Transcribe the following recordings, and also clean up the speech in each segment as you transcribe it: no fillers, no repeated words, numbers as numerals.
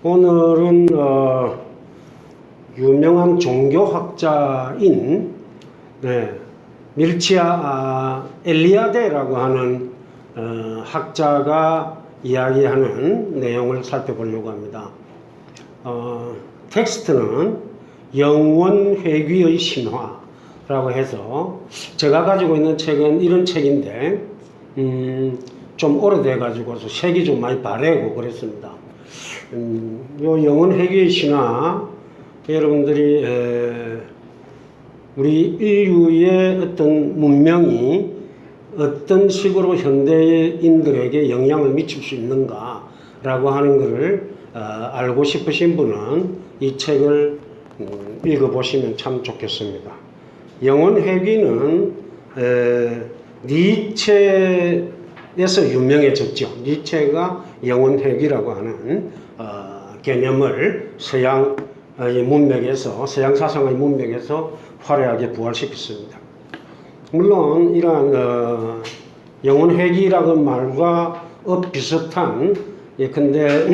오늘은 유명한 종교학자인 밀치아 엘리아데라고 하는 학자가 이야기하는 내용을 살펴보려고 합니다. 텍스트는 영원 회귀의 신화라고 해서 제가 가지고 있는 책은 이런 책인데 좀 오래돼 가지고 색이 좀 많이 바래고 그랬습니다. 요 영원 회귀의 신화, 여러분들이 우리 인류의 어떤 문명이 어떤 식으로 현대인들에게 영향을 미칠 수 있는가라고 하는 것을 알고 싶으신 분은 이 책을 읽어보시면 참 좋겠습니다. 영원 회귀는 니체에서 유명해졌죠. 니체가 영원 회귀라고 하는 개념을 서양 문맥에서, 서양 사상의 문맥에서 화려하게 부활시켰습니다. 물론 이러한 영원 회귀라는 말과 비슷한 예컨대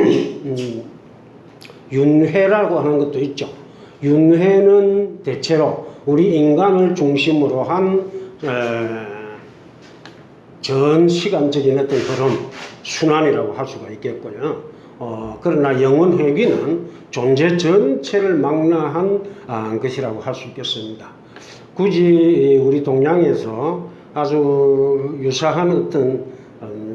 윤회라고 하는 것도 있죠. 윤회는 대체로 우리 인간을 중심으로 한 전 시간적인 어떤 그런 순환이라고 할 수가 있겠고요. 그러나 영원 회귀는 존재 전체를 망라한 것이라고 할 수 있겠습니다. 굳이 우리 동양에서 아주 유사한 어떤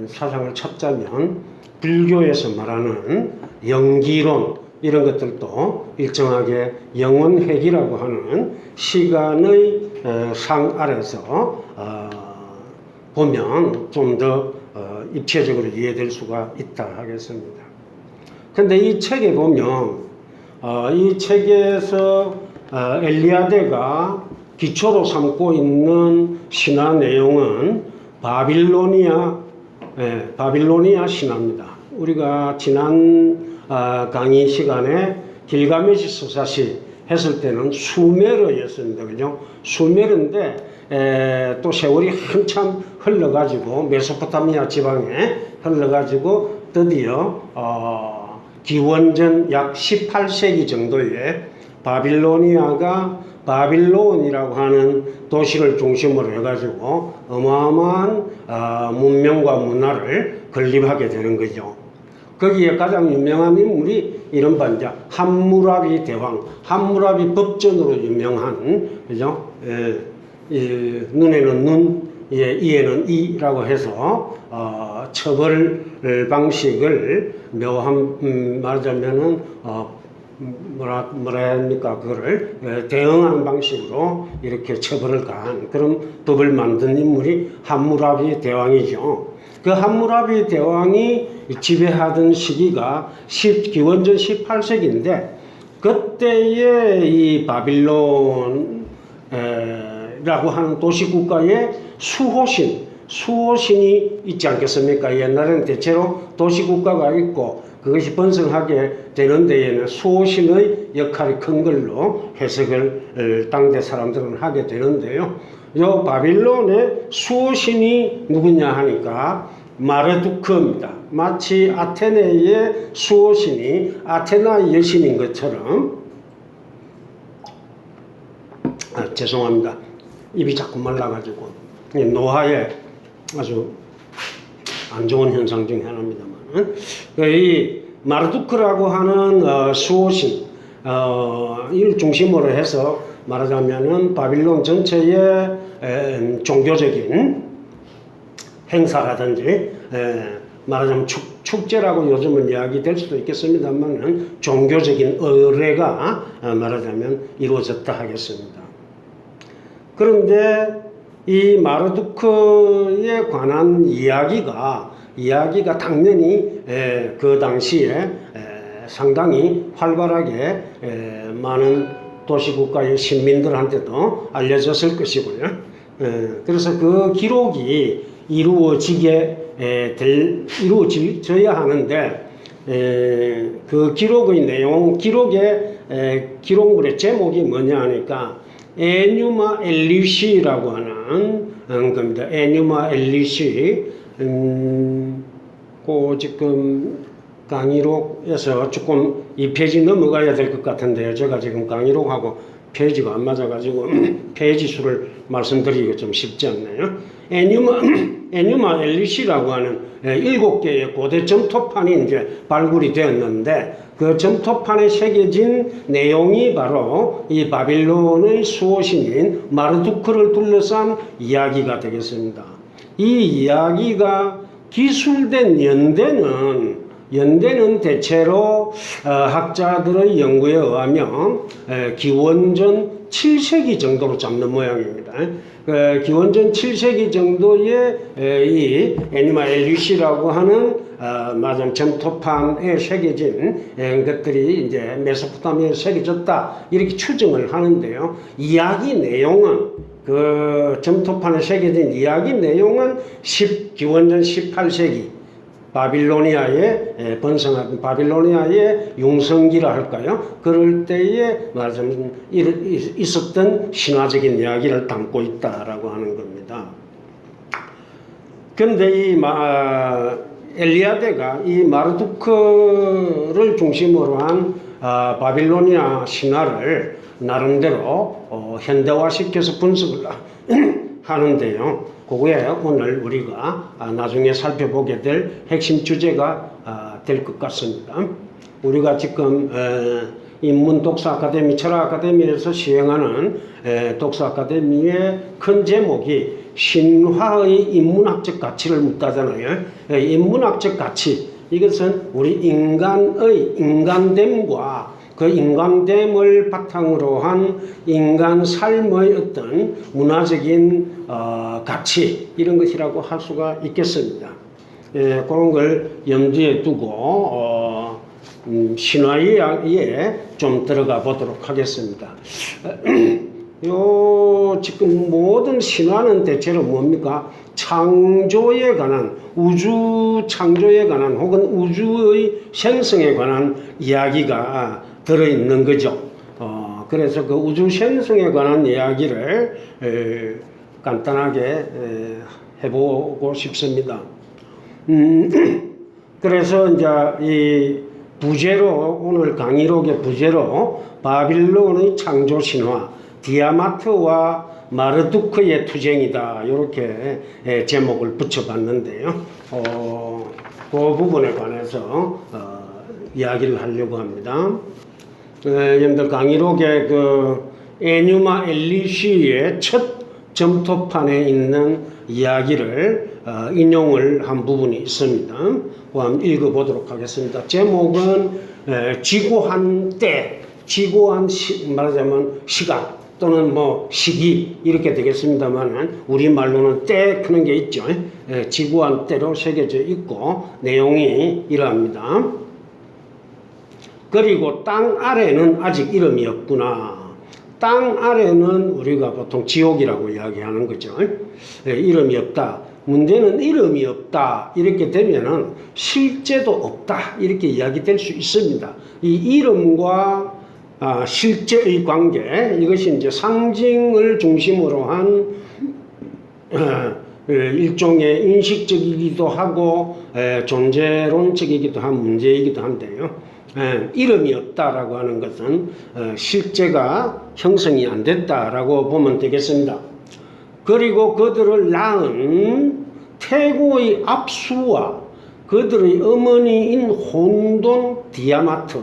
사상을 찾자면 불교에서 말하는 영기론 이런 것들도 일정하게 영원 회귀라고 하는 시간의 상 아래서 보면 좀 더 입체적으로 이해될 수가 있다 하겠습니다. 근데 이 책에 보면 이 책에서 엘리아데가 기초로 삼고 있는 신화 내용은 바빌로니아 신화입니다. 우리가 지난 강의 시간에 길가메시 서사시 했을 때는 수메르였습니다. 그죠? 수메르인데 또 세월이 한참 흘러가지고 메소포타미아 지방에 흘러가지고 드디어 기원전 약 18세기 정도에 바빌로니아가 바빌론이라고 하는 도시를 중심으로 해가지고 어마어마한 문명과 문화를 건립하게 되는 거죠. 거기에 가장 유명한 인물이 이른바 이제 함무라비 대왕, 함무라비 법전으로 유명한, 그죠? 눈에는 눈, 이에는 이라고 해서 처벌 방식을 묘한 말하자면은 뭐라 합니까? 그거를 대응하는 방식으로 이렇게 처벌을 가한 그런 법을 만든 인물이 함무라비 대왕이죠. 그 함무라비 대왕이 지배하던 시기가 기원전 18세기인데 그때의 이 바빌론이라고 하는 도시국가의 수호신이 있지 않겠습니까? 옛날에는 대체로 도시국가가 있고 그것이 번성하게 되는 데에는 수호신의 역할이 큰 걸로 해석을 당대 사람들은 하게 되는데요. 요 바빌론의 수호신이 누구냐 하니까 마르두크입니다. 마치 아테네의 수호신이 아테나의 여신인 것처럼 죄송합니다. 입이 자꾸 말라가지고 노화에 아주 안 좋은 현상 중에 하나입니다만 이 마르두크라고 하는 수호신 이를 중심으로 해서 말하자면은 바빌론 전체의 종교적인 행사라든지 말하자면 축제라고 요즘은 이야기될 수도 있겠습니다만 종교적인 의례가 말하자면 이루어졌다 하겠습니다. 그런데 이 마르두크에 관한 이야기가 당연히 그 당시에 상당히 활발하게 많은 도시국가의 시민들한테도 알려졌을 것이고요. 그래서 그 기록이 이루어져야 하는데 그 기록의 내용, 기록물의 제목이 뭐냐 하니까 에뉴마 엘리시라고 하는 겁니다. 에뉴마 엘리시, 지금 강의록에서 조금 이 페이지 넘어가야 될 것 같은데요. 제가 지금 강의록하고 페이지가 안 맞아가지고 페이지 수를 말씀드리기가 좀 쉽지 않네요. 에뉴마 엘리시라고 하는 7개의 고대 점토판이 이제 발굴이 되었는데 그 점토판에 새겨진 내용이 바로 이 바빌론의 수호신인 마르두크를 둘러싼 이야기가 되겠습니다. 이 이야기가 기술된 연대는 대체로 학자들의 연구에 의하면 기원전 7세기 정도로 잡는 모양입니다. 기원전 7세기 정도의 이 에니마 엘리시라고 하는 마장 점토판에 새겨진 것들이 이제 메소포타미아에 새겨졌다 이렇게 추정을 하는데요. 이야기 내용은 그 점토판에 새겨진 이야기 내용은 기원전 18세기 바빌로니아의 번성한 바빌로니아의 용성기라 할까요? 그럴 때에 말하자면 있었던 신화적인 이야기를 담고 있다라고 하는 겁니다. 그런데 이 엘리아데가 이 마르두크를 중심으로 한 바빌로니아 신화를 나름대로 현대화시켜서 분석을 하는데요. 그거에 오늘 우리가 나중에 살펴보게 될 핵심 주제가 될 것 같습니다. 우리가 지금 인문 독서 아카데미, 철학 아카데미에서 시행하는 독서 아카데미의 큰 제목이 신화의 인문학적 가치를 묻다잖아요. 인문학적 가치, 이것은 우리 인간의 인간됨과 그 인간됨을 바탕으로 한 인간 삶의 어떤 문화적인 가치 이런 것이라고 할 수가 있겠습니다. 그런 걸 염두에 두고 신화에 좀 들어가 보도록 하겠습니다. 지금 모든 신화는 대체로 뭡니까? 창조에 관한, 우주 창조에 관한 혹은 우주의 생성에 관한 이야기가 들어있는 거죠. 그래서 그 우주 생성에 관한 이야기를 간단하게 해보고 싶습니다. 그래서 이제 이 부제로, 오늘 강의록의 부제로 바빌론의 창조 신화, 디아마트와 마르두크의 투쟁이다, 이렇게 제목을 붙여봤는데요. 그 부분에 관해서 이야기를 하려고 합니다. 여러분들 강의록의 그 에뉴마 엘리시의 첫 점토판에 있는 이야기를 인용을 한 부분이 있습니다. 한번 읽어보도록 하겠습니다. 제목은 지고한 때, 말하자면 시간 또는 뭐 시기 이렇게 되겠습니다만 우리말로는 때 크는 게 있죠. 지고한 때로 새겨져 있고 내용이 이러합니다. 그리고 땅 아래는 아직 이름이 없구나. 땅 아래는 우리가 보통 지옥이라고 이야기하는 거죠. 이름이 없다. 문제는 이름이 없다. 이렇게 되면은 실제도 없다. 이렇게 이야기될 수 있습니다. 이 이름과 실제의 관계, 이것이 이제 상징을 중심으로 한 일종의 인식적이기도 하고 존재론적이기도 한 문제이기도 한데요. 이름이 없다라고 하는 것은 실제가 형성이 안 됐다라고 보면 되겠습니다. 그리고 그들을 낳은 태고의 압수와 그들의 어머니인 혼돈 디아마트,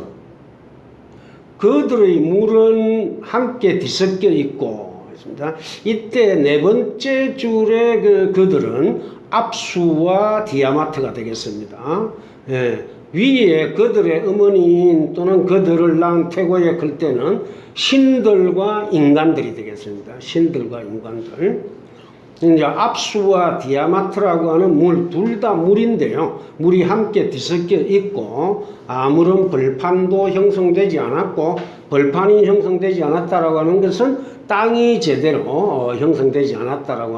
그들의 물은 함께 뒤섞여 있고 있습니다. 이때 네 번째 줄에 그들은 압수와 디아마트가 되겠습니다. 위에 그들의 어머니인 또는 그들을 낳은 태고에 클 때는 신들과 인간들이 되겠습니다. 신들과 인간들. 이제 압수와 디아마트라고 하는 물, 둘 다 물인데요. 물이 함께 뒤섞여 있고 아무런 벌판도 형성되지 않았고 벌판이 형성되지 않았다라고 하는 것은 땅이 제대로 형성되지 않았다라고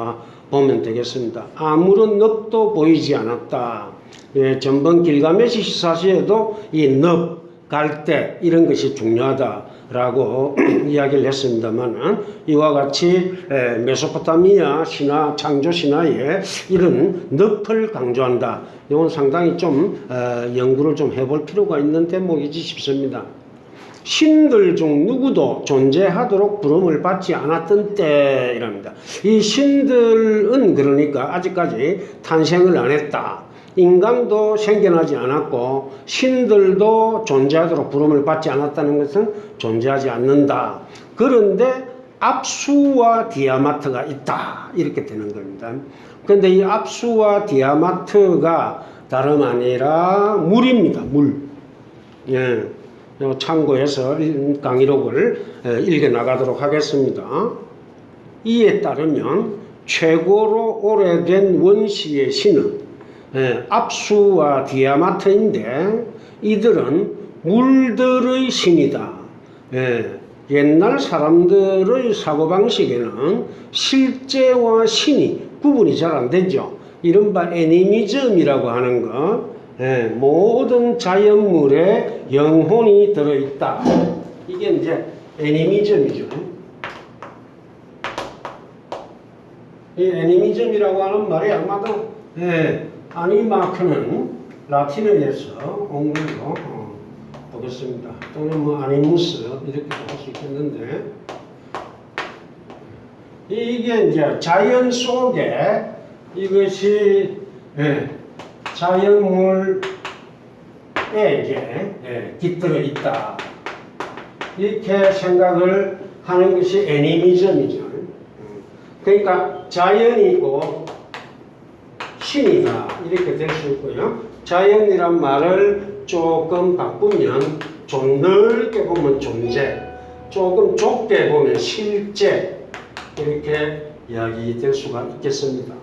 보면 되겠습니다. 아무런 늪도 보이지 않았다. 전번 길가메시 시사시에도 이 늪, 갈 때 이런 것이 중요하다라고 이야기를 했습니다만은 이와 같이 메소포타미아 신화, 창조 신화에 이런 늪을 강조한다. 이건 상당히 좀 연구를 좀 해볼 필요가 있는 대목이지 싶습니다. 신들 중 누구도 존재하도록 부름을 받지 않았던 때이랍니다. 이 신들은 그러니까 아직까지 탄생을 안 했다. 인간도 생겨나지 않았고 신들도 존재하도록 부름을 받지 않았다는 것은 존재하지 않는다. 그런데 압수와 디아마트가 있다. 이렇게 되는 겁니다. 그런데 이 압수와 디아마트가 다름 아니라 물입니다. 물. 예. 참고해서 강의록을 읽어 나가도록 하겠습니다. 이에 따르면 최고로 오래된 원시의 신은 압수와 디아마트인데 이들은 물들의 신이다. 옛날 사람들의 사고방식에는 실제와 신이 구분이 잘 안 되죠. 이른바 애니미즘이라고 하는 것. 모든 자연물에 영혼이 들어있다. 이게 이제 애니미즘이죠. 이 애니미즘이라고 하는 말이 아마도 아니마크는 라틴어에서 온 걸로 보겠습니다. 또는 뭐 아니무스 이렇게도 할 수 있겠는데 이게 이제 자연 속에 이것이 자연물에 이제 깃들어 있다. 이렇게 생각을 하는 것이 애니미즘이죠. 그러니까 자연이 있고 신이다. 이렇게 될 수 있고요. 자연이란 말을 조금 바꾸면 좀 넓게 보면 존재, 조금 좁게 보면 실제 이렇게 이야기될 수가 있겠습니다.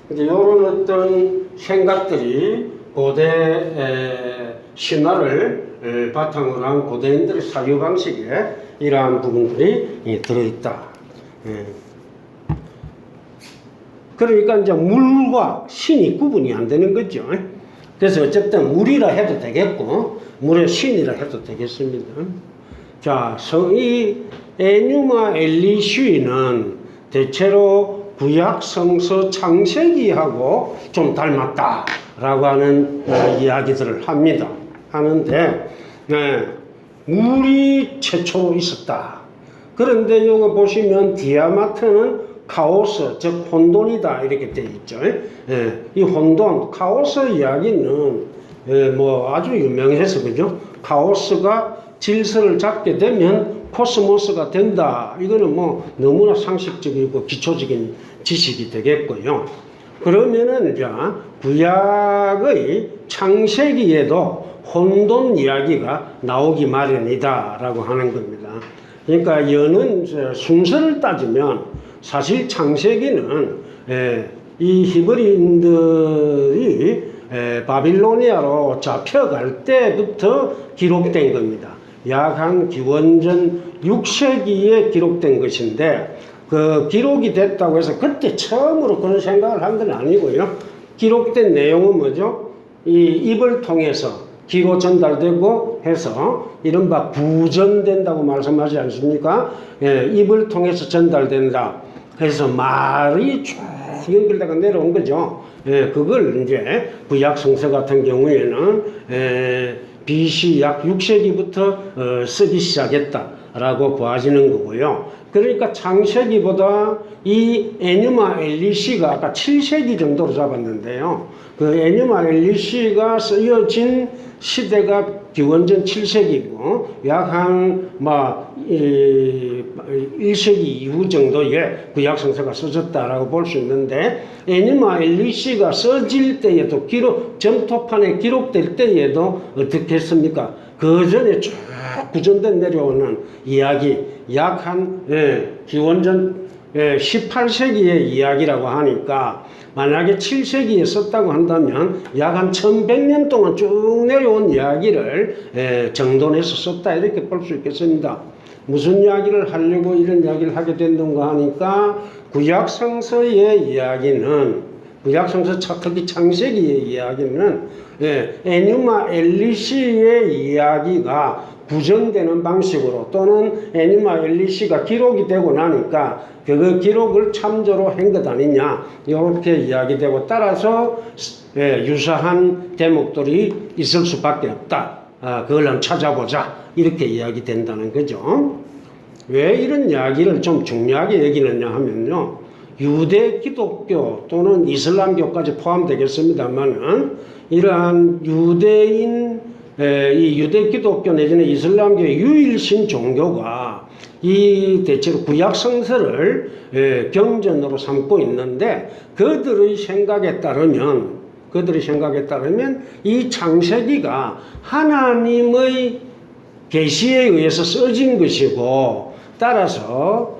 근데 이런 어떤 생각들이 고대 신화를 바탕으로 한 고대인들의 사유 방식에 이러한 부분들이 들어있다. 그러니까 이제 물과 신이 구분이 안 되는 거죠. 그래서 어쨌든 물이라 해도 되겠고 물의 신이라 해도 되겠습니다. 자, 이 에뉴마 엘리슈이는 대체로 구약 성서 창세기하고 좀 닮았다라고 하는 이야기들을 합니다. 하는데 물이 최초로 있었다. 그런데 이거 보시면 디아마트는 카오스, 즉 혼돈이다 이렇게 되어 있죠. 이 혼돈, 카오스 이야기는 뭐 아주 유명해서 그죠? 카오스가 질서를 잡게 되면 코스모스가 된다. 이거는 뭐 너무나 상식적이고 기초적인 지식이 되겠고요. 그러면은 이제 구약의 창세기에도 혼돈 이야기가 나오기 마련이다라고 하는 겁니다. 그러니까 여는 순서를 따지면 사실 창세기는 이 히브리인들이 바빌로니아로 잡혀갈 때부터 기록된 겁니다. 약 한 기원전 6세기에 기록된 것인데 그 기록이 됐다고 해서 그때 처음으로 그런 생각을 한 건 아니고요. 기록된 내용은 뭐죠? 이 입을 통해서 기로 전달되고 해서 이른바 구전된다고 말씀하지 않습니까? 입을 통해서 전달된다. 그래서 말이 쭉 연결되가 내려온 거죠. 그걸 이제 구약 성서 같은 경우에는 BC 약 6세기부터 쓰기 시작했다라고 보아지는 거고요. 그러니까 창세기보다 이 에뉴마 엘리시가 아까 7세기 정도로 잡았는데요. 그 에뉴마 엘리시가 쓰여진 시대가 기원전 7세기고 약 한 1세기 이후 정도에 구약 성서가 써졌다라고 볼 수 있는데 에뉴마 엘리시가 써질 때에도 점토판에 기록될 때에도 어떻게 했습니까? 그 전에 쭉 구전된 내려오는 이야기 약 한 기원전 18세기의 이야기라고 하니까 만약에 7세기에 썼다고 한다면 약 한 1100년 동안 쭉 내려온 이야기를 정돈해서 썼다 이렇게 볼 수 있겠습니다. 무슨 이야기를 하려고 이런 이야기를 하게 됐는가 하니까 구약 성서의 이야기는 구약성서 특히 창세기의 이야기는 에뉴마 엘리시의 이야기가 부정되는 방식으로 또는 에뉴마 엘리시가 기록이 되고 나니까 그 기록을 참조로 한 것 아니냐 이렇게 이야기되고 따라서 유사한 대목들이 있을 수밖에 없다. 그걸 한번 찾아보자 이렇게 이야기된다는 거죠. 왜 이런 이야기를 좀 중요하게 여기느냐 하면요. 유대 기독교 또는 이슬람교까지 포함되겠습니다만은 이러한 유대인 이 유대 기독교 내지는 이슬람교의 유일신 종교가 이 대체로 구약 성서를 경전으로 삼고 있는데 그들의 생각에 따르면 이 창세기가 하나님의 계시에 의해서 써진 것이고 따라서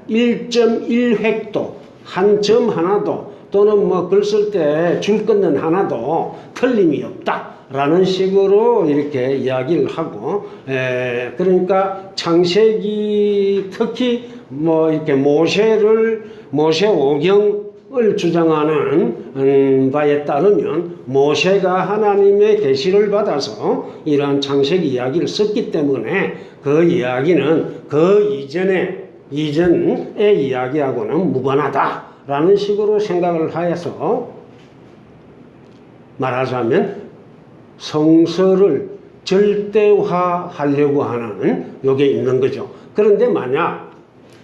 1.1획도 한 점 하나도 또는 뭐 글 쓸 때 줄 끊는 하나도 틀림이 없다라는 식으로 이렇게 이야기를 하고 그러니까 창세기 특히 뭐 이렇게 모세 오경을 주장하는 바에 따르면 모세가 하나님의 계시를 받아서 이러한 창세기 이야기를 썼기 때문에 그 이야기는 그 이전의 이야기하고는 무관하다라는 식으로 생각을 하여서 말하자면 성서를 절대화하려고 하는 요게 있는 거죠. 그런데 만약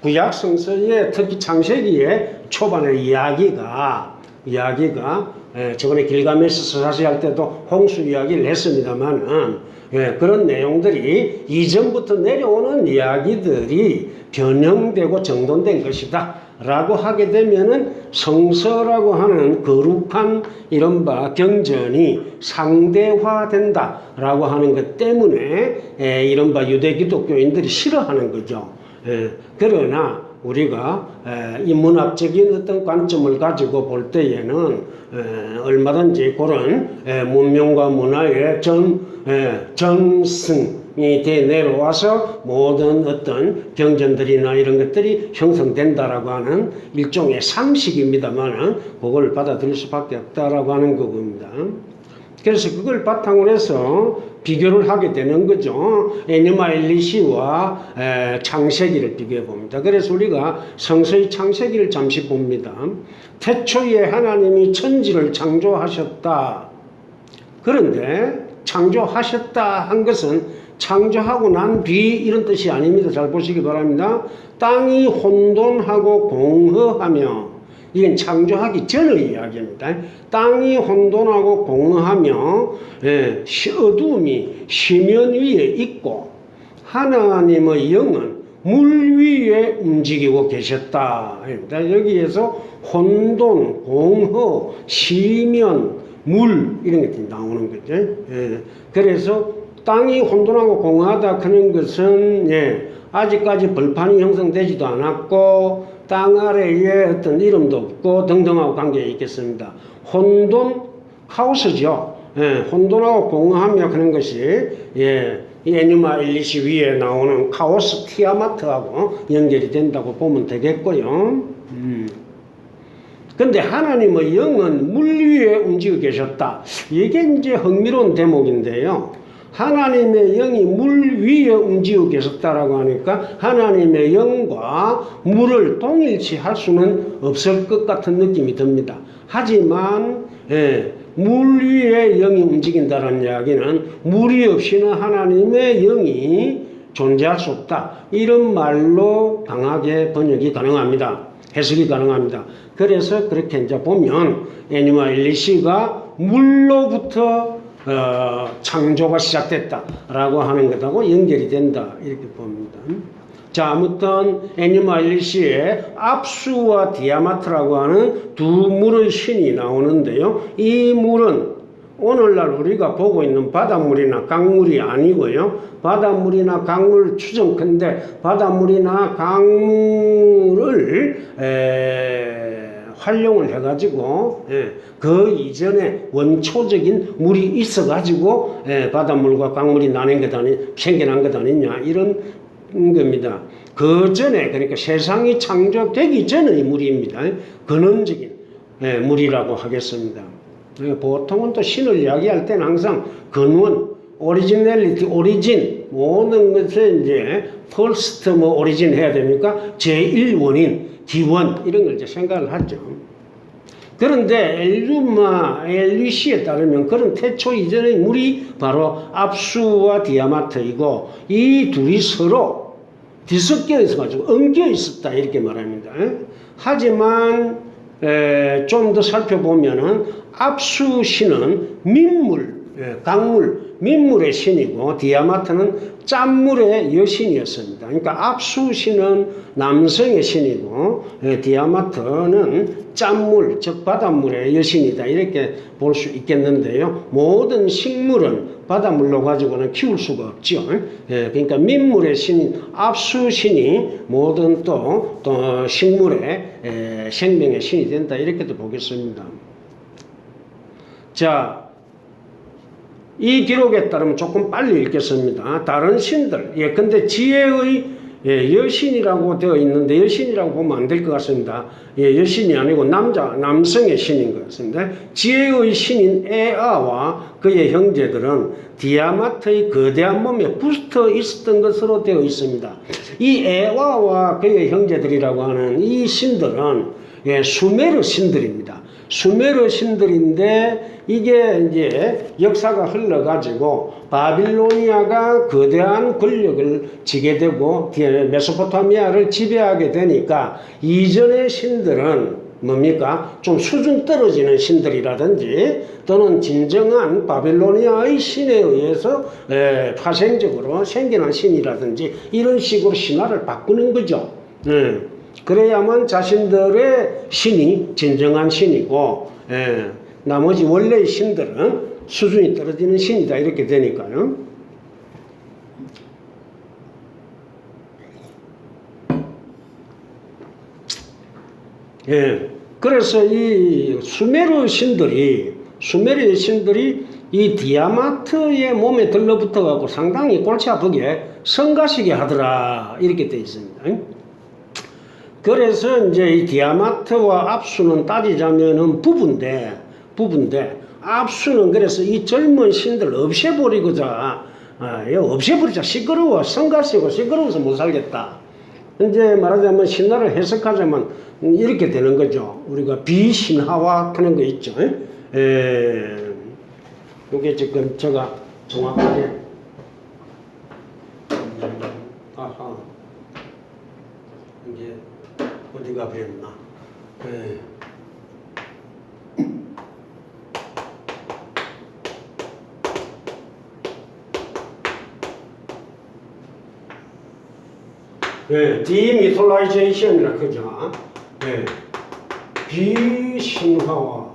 구약 성서의 특히 창세기의 초반의 이야기가 저번에 길가메시 서사시 할 때도 홍수 이야기를 했습니다만은 그런 내용들이 이전부터 내려오는 이야기들이 변형되고 정돈된 것이다 라고 하게 되면은 성서라고 하는 거룩한 이른바 경전이 상대화된다 라고 하는 것 때문에 이른바 유대 기독교인들이 싫어하는 거죠. 그러나 우리가 이 문학적인 어떤 관점을 가지고 볼 때에는 얼마든지 그런 문명과 문화의 전승이 돼 내려와서 모든 어떤 경전들이나 이런 것들이 형성된다라고 하는 일종의 상식입니다만은 그걸 받아들일 수밖에 없다라고 하는 겁니다. 그래서 그걸 바탕으로 해서 비교를 하게 되는 거죠. 에뉴마 엘리시와 창세기를 비교해 봅니다. 그래서 우리가 성서의 창세기를 잠시 봅니다. 태초에 하나님이 천지를 창조하셨다. 그런데 창조하셨다 한 것은 창조하고 난 뒤 이런 뜻이 아닙니다. 잘 보시기 바랍니다. 땅이 혼돈하고 공허하며 이건 창조하기 전의 이야기입니다. 땅이 혼돈하고 공허하며 어두움이 시면 위에 있고 하나님의 영은 물 위에 움직이고 계셨다. 여기에서 혼돈, 공허, 시면, 물 이런 것들이 나오는 거죠. 그래서 땅이 혼돈하고 공허하다 하는 것은 아직까지 벌판이 형성되지도 않았고 땅 아래에 어떤 이름도 없고 등등하고 관계가 있겠습니다. 혼돈, 카오스죠. 혼돈하고 공허하며 그런 것이 이 에뉴마 엘리시 위에 나오는 카오스 티아마트하고 연결이 된다고 보면 되겠고요. 근데 하나님의 영은 물 위에 움직여 계셨다. 이게 이제 흥미로운 대목인데요. 하나님의 영이 물 위에 움직여 계셨다라고 하니까 하나님의 영과 물을 동일시 할 수는 없을 것 같은 느낌이 듭니다. 하지만 물 위에 영이 움직인다는 이야기는 물이 없이는 하나님의 영이 존재할 수 없다. 이런 말로 강하게 번역이 가능합니다. 해석이 가능합니다. 그래서 그렇게 이제 보면 에뉴마 엘리시가 물로부터 창조가 시작됐다라고 하는 것하고 연결이 된다 이렇게 봅니다. 자, 아무튼 에뉴마 엘리시의 압수와 디아마트라고 하는 두 물의 신이 나오는데요. 이 물은 오늘날 우리가 보고 있는 바닷물이나 강물이 아니고요. 바닷물이나 강물 추정컨대 바닷물이나 강물을 활용을 해가지고 그 이전에 원초적인 물이 있어가지고 바닷물과 강물이 생겨난 것 아니냐 이런 겁니다. 그 전에 그러니까 세상이 창조되기 전의 물입니다. 근원적인 물이라고 하겠습니다. 보통은 또 신을 이야기할 때는 항상 근원, 오리지널리티, 오리진, 모든 것에 이제 first 오리진 해야 됩니까? 제1원인, 기원, 이런 걸 이제 생각을 하죠. 그런데 LUC에 따르면 그런 태초 이전의 물이 바로 압수와 디아마트이고 이 둘이 서로 뒤섞여 있어가지고 엉겨 있었다 이렇게 말합니다. 하지만 좀 더 살펴보면은 압수신은 민물, 강물, 민물의 신이고 디아마트는 짠물의 여신이었습니다. 그러니까 압수신은 남성의 신이고 디아마트는 짠물, 즉 바닷물의 여신이다 이렇게 볼 수 있겠는데요. 모든 식물은 바닷물로 가지고는 키울 수가 없죠. 그러니까 민물의 신인 압수신이 모든 또 식물의 생명의 신이 된다 이렇게도 보겠습니다. 자, 이 기록에 따르면 조금 빨리 읽겠습니다. 다른 신들, 근데 지혜의 여신이라고 되어 있는데 여신이라고 보면 안 될 것 같습니다. 여신이 아니고 남성의 신인 것 같습니다. 지혜의 신인 에아와 그의 형제들은 디아마트의 거대한 몸에 붙어 있었던 것으로 되어 있습니다. 이 에아와 그의 형제들이라고 하는 이 신들은 수메르 신들입니다. 수메르 신들인데 이게 이제 역사가 흘러가지고 바빌로니아가 거대한 권력을 지게 되고 메소포타미아를 지배하게 되니까 이전의 신들은 뭡니까? 좀 수준 떨어지는 신들이라든지 또는 진정한 바빌로니아의 신에 의해서 파생적으로 생겨난 신이라든지 이런 식으로 신화를 바꾸는 거죠. 그래야만 자신들의 신이 진정한 신이고 나머지 원래의 신들은 수준이 떨어지는 신이다 이렇게 되니까요. 그래서 이 수메르의 신들이 이 디아마트의 몸에 들러붙어 갖고 상당히 골치 아프게 성가시게 하더라 이렇게 되어 있습니다. 그래서 이제 이 디아마트와 압수는 따지자면은 부부인데 압수는 그래서 이 젊은 신들 없애버리자 시끄러워 성가시고 시끄러워서 못 살겠다. 이제 말하자면 신화를 해석하자면 이렇게 되는 거죠. 우리가 비신화화 하는 거 있죠. 이게 지금 제가 정확하게 이제 어디가 그랬나? 디미톨라이제이션이라 그죠? 비신화화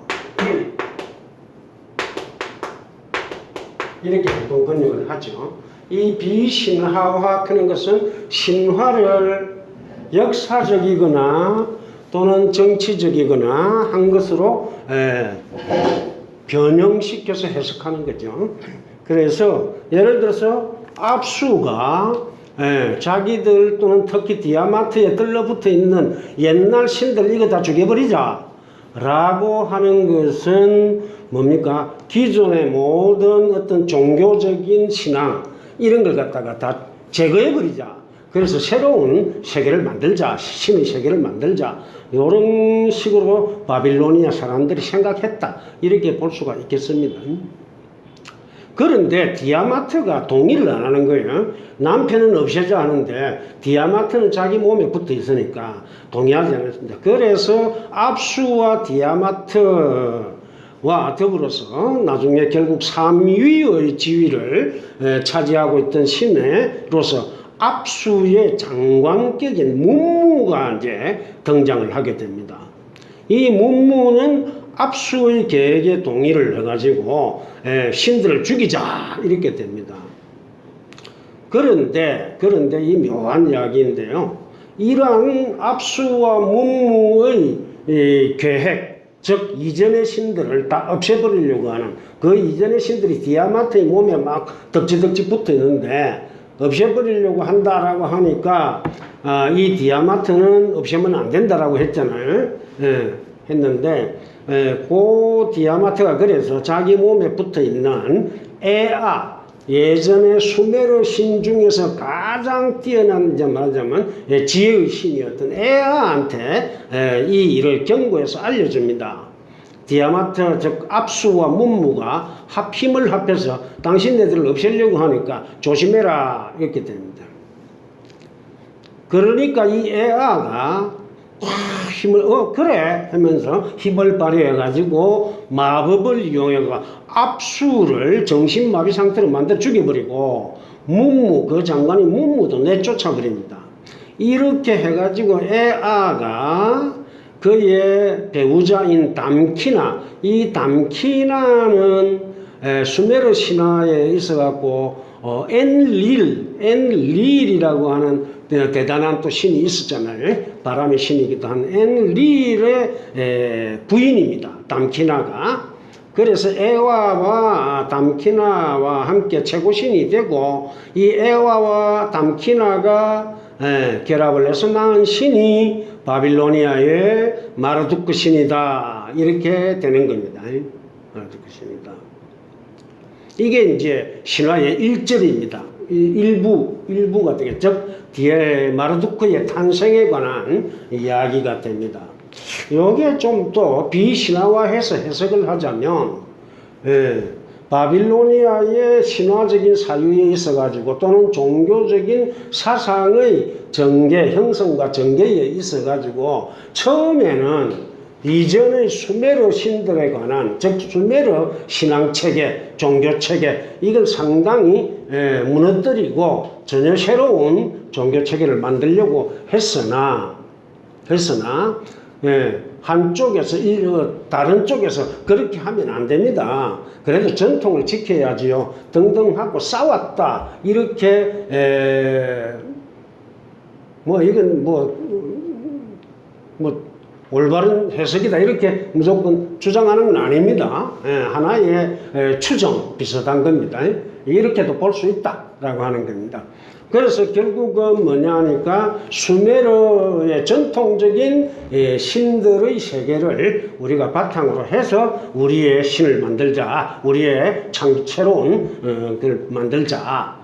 이렇게 보통 번역을 하죠. 이 비신화화 하는 것은 신화를 역사적이거나 또는 정치적이거나 한 것으로 변형시켜서 해석하는 거죠. 그래서 예를 들어서 압수가 자기들 또는 특히 디아마트에 들러붙어 있는 옛날 신들 이거 다 죽여버리자 라고 하는 것은 뭡니까? 기존의 모든 어떤 종교적인 신앙 이런 걸 갖다가 다 제거해버리자. 그래서 새로운 세계를 만들자. 신의 세계를 만들자. 이런 식으로 바빌로니아 사람들이 생각했다. 이렇게 볼 수가 있겠습니다. 그런데 디아마트가 동의를 안 하는 거예요. 남편은 없애자 하는데 디아마트는 자기 몸에 붙어 있으니까 동의하지 않았습니다. 그래서 압수와 디아마트와 더불어서 나중에 결국 3위의 지위를 차지하고 있던 신으로서 압수의 장관격인 문무가 이제 등장을 하게 됩니다. 이 문무는 압수의 계획에 동의를 해가지고 신들을 죽이자 이렇게 됩니다. 그런데 이 묘한 이야기인데요. 이러한 압수와 문무의 계획, 즉 이전의 신들을 다 없애버리려고 하는 그 이전의 신들이 디아마트의 몸에 막 덕지덕지 붙어 있는데 없애버리려고 한다라고 하니까 이 디아마트는 없애면 안 된다라고 했잖아요. 했는데 그 디아마트가 그래서 자기 몸에 붙어 있는 에아, 예전에 수메르 신 중에서 가장 뛰어난, 이제 말하자면 지혜의 신이었던 에아한테 이 일을 경고해서 알려줍니다. 디아마트, 즉 압수와 문무가 힘을 합해서 당신네들을 없애려고 하니까 조심해라, 이렇게 됩니다. 그러니까 이 에아가 힘을 그래 하면서 힘을 발휘해 가지고 마법을 이용해 압수를 정신마비 상태로 만들어 죽여버리고 문무, 그 장관이 문무도 내쫓아 버립니다. 이렇게 해가지고 에아가 그의 배우자인 담키나, 이 담키나는 수메르 신화에 있어갖고 엔릴이라고 하는 대단한 또 신이 있었잖아요. 바람의 신이기도 한 엔릴의 부인입니다. 담키나가. 그래서 에와와 담키나와 함께 최고신이 되고, 이 에와와 담키나가 결합을 해서 낳은 신이 바빌로니아의 마르두크 신이다, 이렇게 되는 겁니다. 마르두크 신이다. 이게 이제 신화의 1절입니다. 일부가 되겠죠. 뒤에 마르두크의 탄생에 관한 이야기가 됩니다. 여기에 좀 또 비신화화해서 해석을 하자면, 바빌로니아의 신화적인 사유에 있어가지고 또는 종교적인 사상의 전개, 형성과 전개에 있어가지고 처음에는 이전의 수메르 신들에 관한, 즉 수메르 신앙체계, 종교체계, 이걸 상당히 무너뜨리고 전혀 새로운 종교체계를 만들려고 했으나 한쪽에서 다른 쪽에서 그렇게 하면 안 됩니다. 그래도 전통을 지켜야지요. 등등 하고 싸웠다. 이렇게 이건 올바른 해석이다 이렇게 무조건 주장하는 건 아닙니다. 하나의 추정 비슷한 겁니다. 이렇게도 볼 수 있다라고 하는 겁니다. 그래서 결국은 뭐냐 하니까 수메르의 전통적인 신들의 세계를 우리가 바탕으로 해서 우리의 신을 만들자, 우리의 새로운 걸 만들자.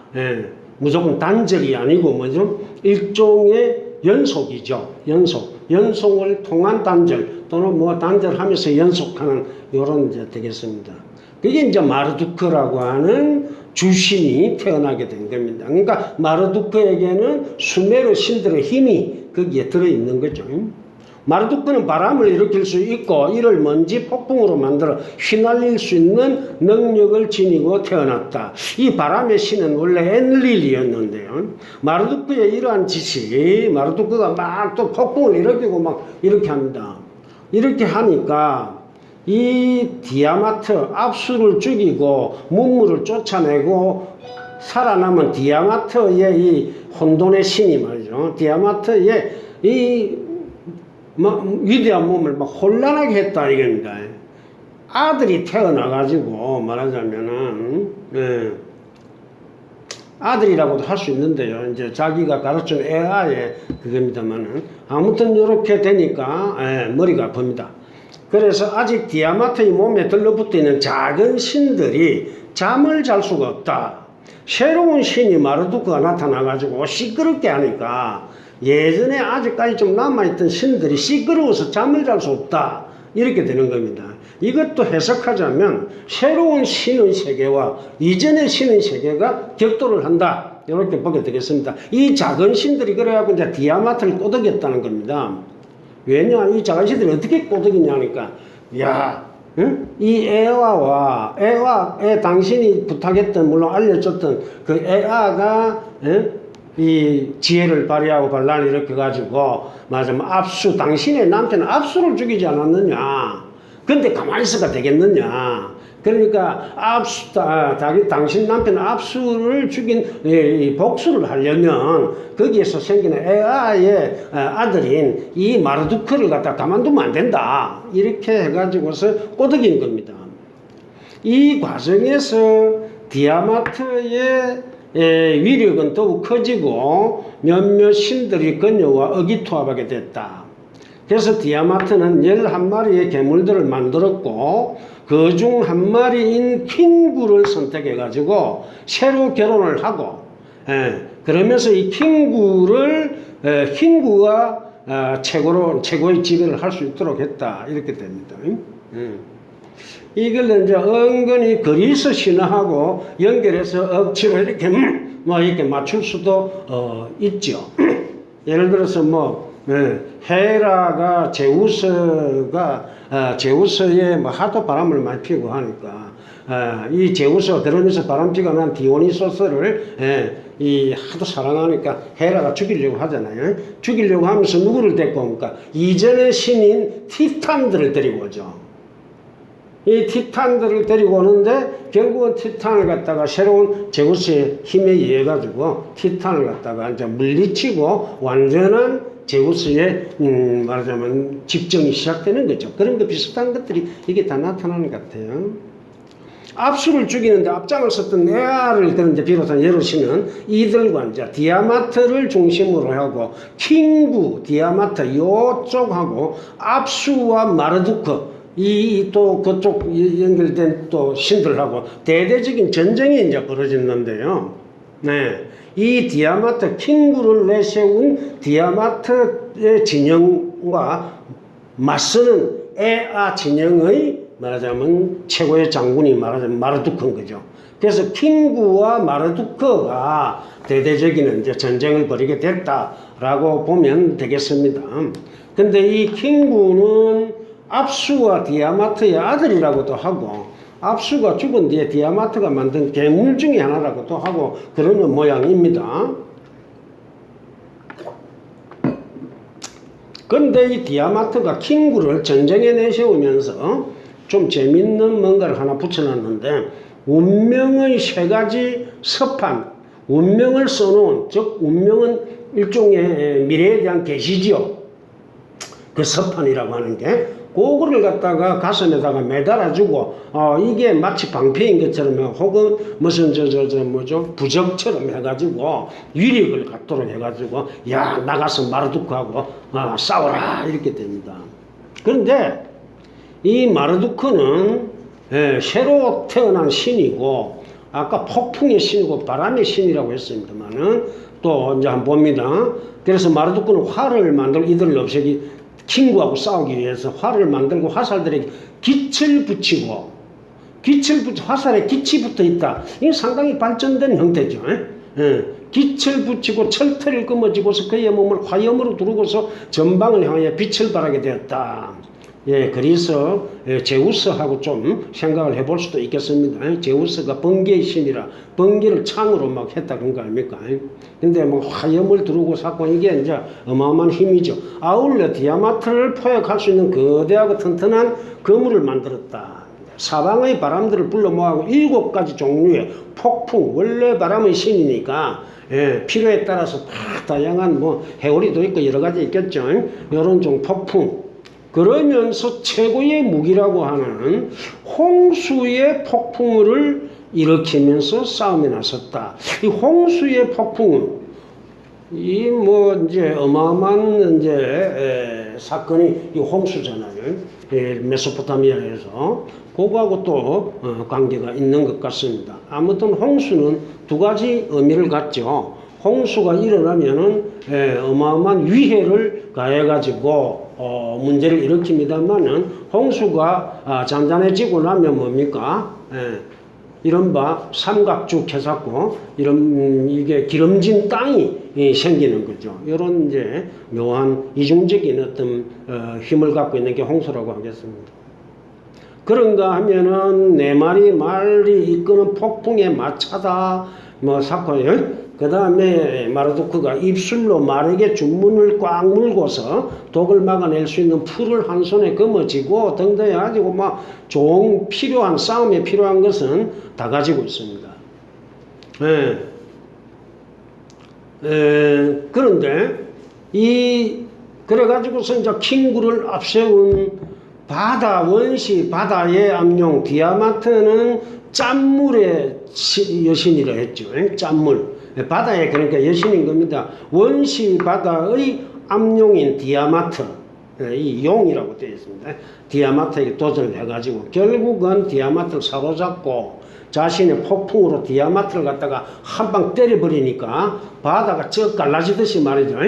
무조건 단절이 아니고 뭐죠? 일종의 연속이죠. 연속을 통한 단절 또는 단절하면서 연속하는 이런 이제 되겠습니다. 그게 이제 마르두크라고 하는 주신이 태어나게 된 겁니다. 그러니까 마르두크에게는 수메르 신들의 힘이 거기에 들어있는 거죠. 마르두크는 바람을 일으킬 수 있고 이를 먼지 폭풍으로 만들어 휘날릴 수 있는 능력을 지니고 태어났다. 이 바람의 신은 원래 엔릴이었는데요. 마르두크의 이러한 짓이, 마르두크가 막 또 폭풍을 일으키고 막 이렇게 합니다. 이렇게 하니까 이 디아마트, 압수를 죽이고 문무를 쫓아내고 살아남은 디아마트의 이 혼돈의 신이 말이죠. 디아마트의 이 위대한 몸을 막 혼란하게 했다 이겁니다. 아들이 태어나가지고 말하자면은 아들이라고도 할 수 있는데요. 이제 자기가 가르친 에아의 그겁니다만은 아무튼 이렇게 되니까 머리가 아픕니다. 그래서 아직 디아마트의 몸에 들러붙어 있는 작은 신들이 잠을 잘 수가 없다. 새로운 신이 마르두크가 나타나가지고 시끄럽게 하니까 예전에 아직까지 좀 남아있던 신들이 시끄러워서 잠을 잘 수 없다. 이렇게 되는 겁니다. 이것도 해석하자면 새로운 신의 세계와 이전의 신의 세계가 격돌을 한다. 이렇게 보게 되겠습니다. 이 작은 신들이 그래갖고 이제 디아마트를 꼬드겼다는 겁니다. 왜냐, 이 작은 신들이 어떻게 꼬드기냐 하니까, 이 에아에 당신이 부탁했던, 물론 알려줬던 그 에아가, 이 지혜를 발휘하고 반란을 일으켜가지고, 말하자면 당신의 남편 압수를 죽이지 않았느냐. 근데 가만히 있어가 되겠느냐. 그러니까 당신 남편 압수를 죽인 복수를 하려면 거기에서 생기는 에아의 아들인 이 마르두크를 갖다 가만두면 안 된다. 이렇게 해가지고서 꼬드긴 겁니다. 이 과정에서 디아마트의 위력은 더욱 커지고 몇몇 신들이 그녀와 의기투합하게 됐다. 그래서 디아마트는 11마리의 괴물들을 만들었고 그 중 한 마리인 킹구를 선택해 가지고 새로 결혼을 하고 그러면서 이 킹구가 최고의 지배를 할 수 있도록 했다 이렇게 됩니다. 이걸 이제 은근히 그리스 신화하고 연결해서 억지로 이렇게 이렇게 맞출 수도 있죠. 예를 들어서 헤라가 제우스의 하도 바람을 많이 피고 하니까 이 제우스가 그러면서 바람피가 난 디오니소스를 하도 사랑하니까 헤라가 죽이려고 하잖아요. 죽이려고 하면서 누구를 데리고 옵니까? 이전의 신인 티탄들을 데리고 오죠. 이 티탄들을 데리고 오는데 결국은 티탄을 갖다가 새로운 제우스의 힘에 의해 가지고 티탄을 갖다가 이제 물리치고 완전한 제우스의 말하자면 집정이 시작되는 거죠. 그런 거 비슷한 것들이 이게 다 나타나는 것 같아요. 압수를 죽이는데 앞장을 섰던 에아를 이제 비롯한 여러 신은 이들과 이제 디아마트를 중심으로 하고 킹구, 디아마트 요쪽하고 압수와 마르두크 또 그쪽 연결된 또 신들하고 대대적인 전쟁이 이제 벌어졌는데요. 이 디아마트 킹구를 내세운 디아마트의 진영과 맞서는 에아 진영의 말하자면 최고의 장군이 말하자면 마르두크인 거죠. 그래서 킹구와 마르두크가 대대적인 이제 전쟁을 벌이게 됐다라고 보면 되겠습니다. 근데 이 킹구는 압수와 디아마트의 아들이라고도 하고 압수가 죽은 뒤에 디아마트가 만든 괴물 중에 하나라고도 하고 그러는 모양입니다. 그런데 이 디아마트가 킹구를 전쟁에 내세우면서 좀 재밌는 뭔가를 하나 붙여놨는데 운명의 세 가지 서판, 운명을 써놓은, 즉 운명은 일종의 미래에 대한 계시지요. 그 서판이라고 하는 게 그거를 갖다가 가슴에다가 매달아주고 이게 마치 방패인 것처럼 혹은 무슨 부적처럼 해가지고 위력을 갖도록 해가지고 야 나가서 마르두크하고 싸워라 이렇게 됩니다. 그런데 이 마르두크는 새로 태어난 신이고 아까 폭풍의 신이고 바람의 신이라고 했습니다만은 또 이제 한번 봅니다. 그래서 마르두크는 활을 만들고 이들을 없애기 킹구하고 싸우기 위해서 활을 만들고 화살들에게 깃을 붙이고 화살에 깃이 붙어 있다. 이게 상당히 발전된 형태죠. 깃을 붙이고 철퇴를 끊어지고서 그의 몸을 화염으로 두르고서 전방을 향해 빛을 발하게 되었다. 그래서 제우스하고 좀 생각을 해볼 수도 있겠습니다. 제우스가 번개의 신이라 번개를 창으로 막 했다 그런 거 아닙니까? 근데 화염을 두르고 샀고 이게 이제 어마어마한 힘이죠. 아울러 디아마트를 포획할 수 있는 거대하고 튼튼한 거물을 만들었다. 사방의 바람들을 불러 모아고 7가지 종류의 폭풍, 원래 바람의 신이니까 필요에 따라서 다양한 해오리도 있고 여러 가지 있겠죠. 이런 종 폭풍. 그러면서 최고의 무기라고 하는 홍수의 폭풍을 일으키면서 싸움에 나섰다. 이 홍수의 폭풍은 이제 어마어마한 사건이 이 홍수잖아요. 메소포타미아에서 그거하고 또 관계가 있는 것 같습니다. 아무튼 홍수는 두 가지 의미를 갖죠. 홍수가 일어나면은 어마어마한 위해를 가해가지고 문제를 일으킵니다만은 홍수가 잔잔해지고 나면 뭡니까? 이른바 삼각죽 해갖고 이게 기름진 땅이 생기는 거죠. 이런 이제 묘한 이중적인 어떤 힘을 갖고 있는 게 홍수라고 하겠습니다. 그런가 하면은 네 마리 말이 이끄는 폭풍의 마차다 사건이에요. 그 다음에 마르두크가 입술로 말에게 주문을 꽉 물고서 독을 막아낼 수 있는 풀을 한 손에 거머쥐고 등등 해가지고 필요한 싸움에 필요한 것은 다 가지고 있습니다. 그런데 그래가지고서 이제 킹구를 앞세운 바다의 암룡 디아마트는 짠물의 여신이라 했죠. 짠물. 바다의 그러니까 여신인 겁니다. 원시 바다의 암룡인 디아마트. 이 용이라고 되어 있습니다. 디아마트에게 도전을 해가지고 결국은 디아마트를 사로잡고 자신의 폭풍으로 디아마트를 갖다가 한 방 때려버리니까 바다가 쩍 갈라지듯이 말이죠.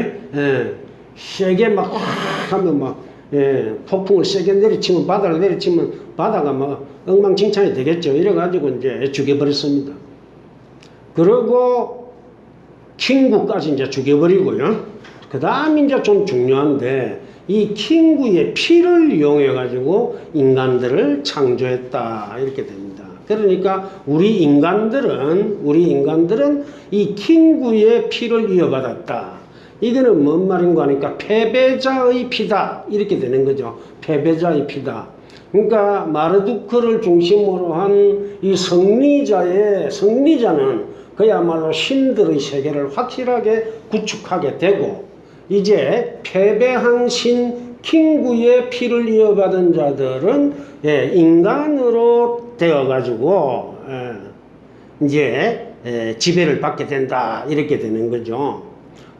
세게 막 하면 막 폭풍을 세게 내리치면 바다를 내리치면 바다가 막 엉망진창이 되겠죠. 이래가지고 이제 죽여버렸습니다. 그리고 킹구까지 이제 죽여버리고요. 그 다음 이제 좀 중요한데 이 킹구의 피를 이용해 가지고 인간들을 창조했다 이렇게 됩니다. 그러니까 우리 인간들은 이 킹구의 피를 이어받았다. 이거는 뭔 말인가 하니까 패배자의 피다 이렇게 되는 거죠. 패배자의 피다. 그러니까 마르두크를 중심으로 한 이 승리자는 그야말로 신들의 세계를 확실하게 구축하게 되고 이제 패배한 신 킹구의 피를 이어받은 자들은 인간으로 되어가지고 이제 지배를 받게 된다 이렇게 되는 거죠.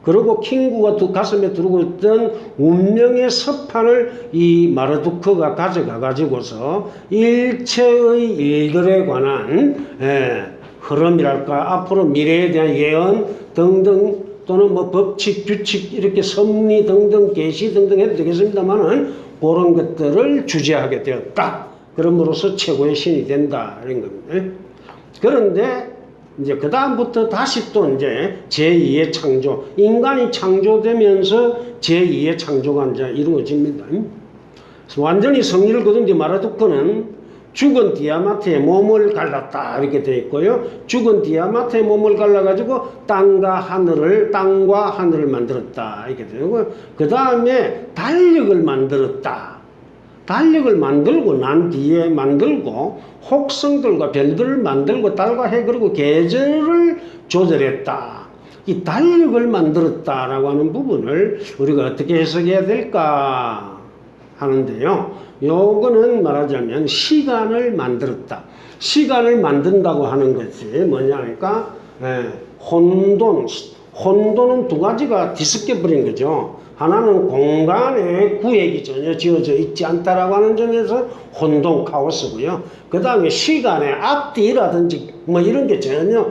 그리고 킹구가 가슴에 두르고 있던 운명의 서판을 이 마르두크가 가져가 가지고서 일체의 일들에 관한 흐름이랄까 앞으로 미래에 대한 예언 등등 또는 뭐 법칙, 규칙 이렇게 섭리 등등 계시 등등 해도 되겠습니다만은 그런 것들을 주재하게 되었다. 그럼으로써 최고의 신이 된다 이런 겁니다. 그런데 이제 그 다음부터 다시 또 이제 제2의 창조, 인간이 창조되면서 제2의 창조가 이제 이루어집니다. 완전히 승리를 거둔 뒤 마르두크는 죽은 디아마트의 몸을 갈랐다 이렇게 되어 있고요. 죽은 디아마트의 몸을 갈라가지고 땅과 하늘을 만들었다 이렇게 되고 그 다음에 달력을 만들었다. 달력을 만들고 난 뒤에 혹성들과 별들을 만들고 달과 해 그리고 계절을 조절했다. 이 달력을 만들었다라고 하는 부분을 우리가 어떻게 해석해야 될까 하는데요. 요거는 말하자면 시간을 만들었다. 시간을 만든다고 하는 것이 뭐냐 하니까 혼돈은 두 가지가 뒤섞여 버린 거죠. 하나는 공간에 구획이 전혀 지어져 있지 않다라고 하는 점에서 혼돈, 카오스고요. 그 다음에 시간에 앞뒤라든지 뭐 이런 게 전혀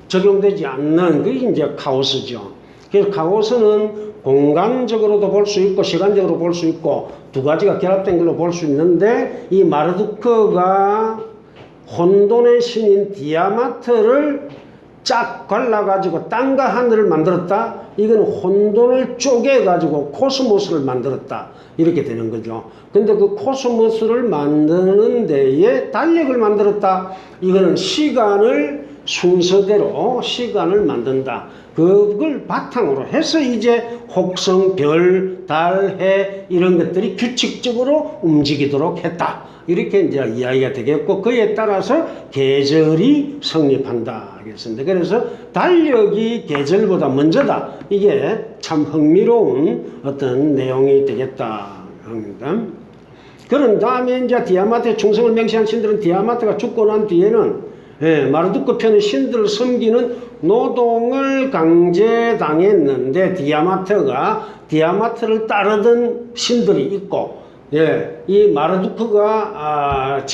적용되지 않는 그게 이제 카오스죠. 그래서 카오스는 공간적으로도 볼 수 있고 시간적으로 볼 수 있고 두 가지가 결합된 걸로 볼 수 있는데 이 마르두크가 혼돈의 신인 디아마트를 쫙 갈라가지고 땅과 하늘을 만들었다. 이건 혼돈을 쪼개가지고 코스모스를 만들었다. 이렇게 되는 거죠. 근데 그 코스모스를 만드는 데에 달력을 만들었다. 이거는 시간을 순서대로 시간을 만든다. 그걸 바탕으로 해서 이제 혹성, 별, 달, 해 이런 것들이 규칙적으로 움직이도록 했다. 이렇게 이제 이야기가 되겠고 그에 따라서 계절이 성립한다 하겠습니다. 그래서 달력이 계절보다 먼저다. 이게 참 흥미로운 어떤 내용이 되겠다 합니다. 그런 다음에 이제 디아마트의 충성을 맹세한 신들은 디아마트가 죽고 난 뒤에는 마르두크 편의 신들을 섬기는 노동을 강제당했는데 디아마트를 따르던 신들이 있고 이 마르두크가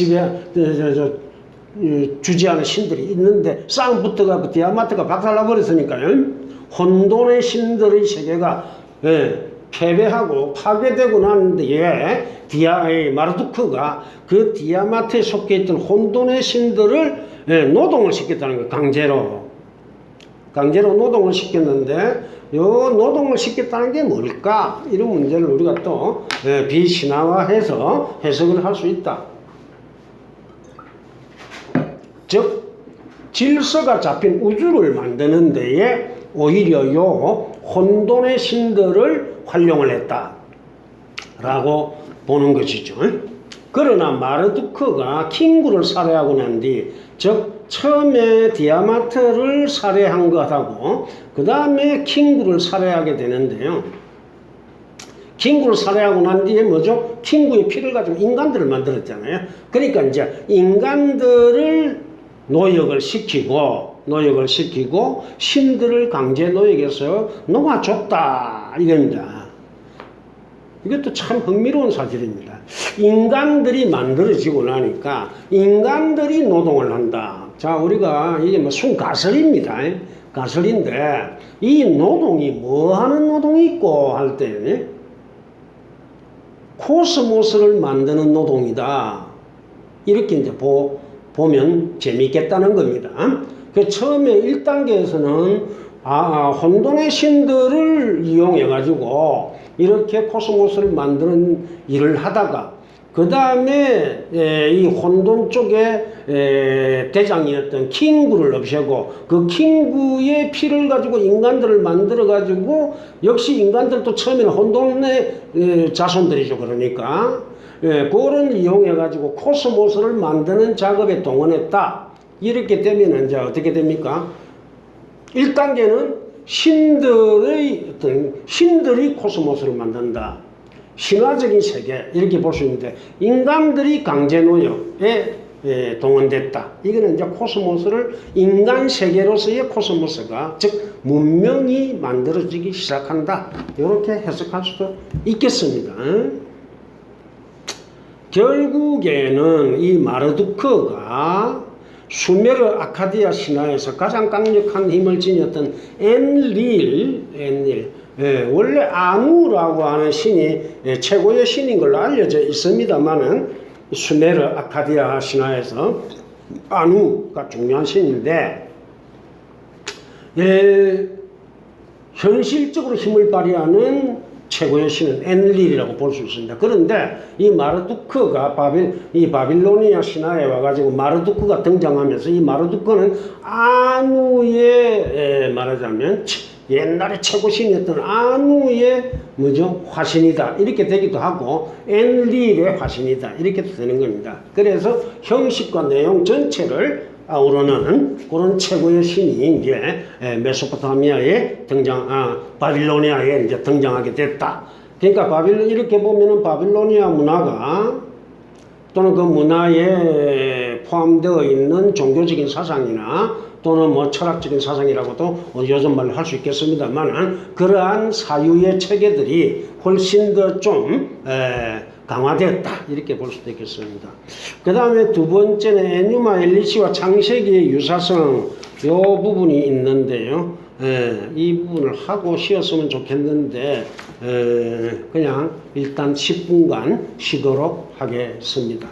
주재하는 신들이 있는데 싸움 붙어가지고 디아마트가 박살나버렸으니까요. 혼돈의 신들의 세계가 패배하고 파괴되고 난 뒤에 마르두크가 그 디아마트에 속해 있던 혼돈의 신들을 노동을 시켰다는 거예요. 강제로 노동을 시켰는데 요 노동을 시켰다는 게 뭘까? 이런 문제를 우리가 또 비신화화해서 해석을 할 수 있다. 즉 질서가 잡힌 우주를 만드는 데에 오히려 요 혼돈의 신들을 활용을 했다 라고 보는 것이죠. 그러나 마르두크가 킹구를 살해하고 난 뒤, 즉 처음에 디아마트를 살해한 것하고 그 다음에 킹구를 살해하게 되는데요. 킹구를 살해하고 난 뒤에 뭐죠? 킹구의 피를 가지고 인간들을 만들었잖아요. 그러니까 이제 인간들을 노역을 시키고 신들을 강제 노역에서 놓아줬다 이겁니다. 이것도 참 흥미로운 사실입니다. 인간들이 만들어지고 나니까 인간들이 노동을 한다. 자, 우리가 이게 뭐 순가설입니다. 가설인데 이 노동이 뭐 하는 노동이 있고 할 때 코스모스를 만드는 노동이다. 이렇게 이제 보면 재미있겠다는 겁니다. 그 처음에 1단계에서는 혼돈의 신들을 이용해 가지고 이렇게 코스모스를 만드는 일을 하다가 그 다음에 이 혼돈 쪽에 대장이었던 킹구를 없애고 그 킹구의 피를 가지고 인간들을 만들어 가지고 역시 인간들도 처음에는 혼돈의 자손들이죠. 그러니까 그걸 이용해 가지고 코스모스를 만드는 작업에 동원했다. 이렇게 되면 이제 어떻게 됩니까? 1단계는 신들이 코스모스를 만든다. 신화적인 세계 이렇게 볼 수 있는데 인간들이 강제노역에 동원됐다. 이거는 이제 코스모스를 인간 세계로서의 코스모스가 즉 문명이 만들어지기 시작한다. 이렇게 해석할 수도 있겠습니다. 결국에는 이 마르두크가 수메르 아카디아 신화에서 가장 강력한 힘을 지녔던 엔릴, 원래 아누라고 하는 신이 최고의 신인 걸로 알려져 있습니다만은 수메르 아카디아 신화에서 아누가 중요한 신인데 현실적으로 힘을 발휘하는 최고의 신은 엔릴이라고 볼 수 있습니다. 그런데 이 마르두크가 이 바빌로니아 신화에 와가지고 마르두크가 등장하면서 이 마르두크는 아누의 말하자면 옛날에 최고신이었던 아누의 화신이다. 이렇게 되기도 하고 엔릴의 화신이다. 이렇게 되는 겁니다. 그래서 형식과 내용 전체를 아우르는 그런 최고의 신이 이제 메소포타미아에 바빌로니아에 이제 등장하게 됐다. 그러니까 이렇게 보면은 바빌로니아 문화가 또는 그 문화에 포함되어 있는 종교적인 사상이나 또는 뭐 철학적인 사상이라고도 요즘 말로 할 수 있겠습니다만 그러한 사유의 체계들이 훨씬 더 좀 강화되었다. 이렇게 볼 수도 있겠습니다. 그 다음에 두 번째는 에뉴마 엘리시와 창세기의 유사성 요 부분이 있는데요. 이 부분을 하고 쉬었으면 좋겠는데 그냥 일단 10분간 쉬도록 하겠습니다.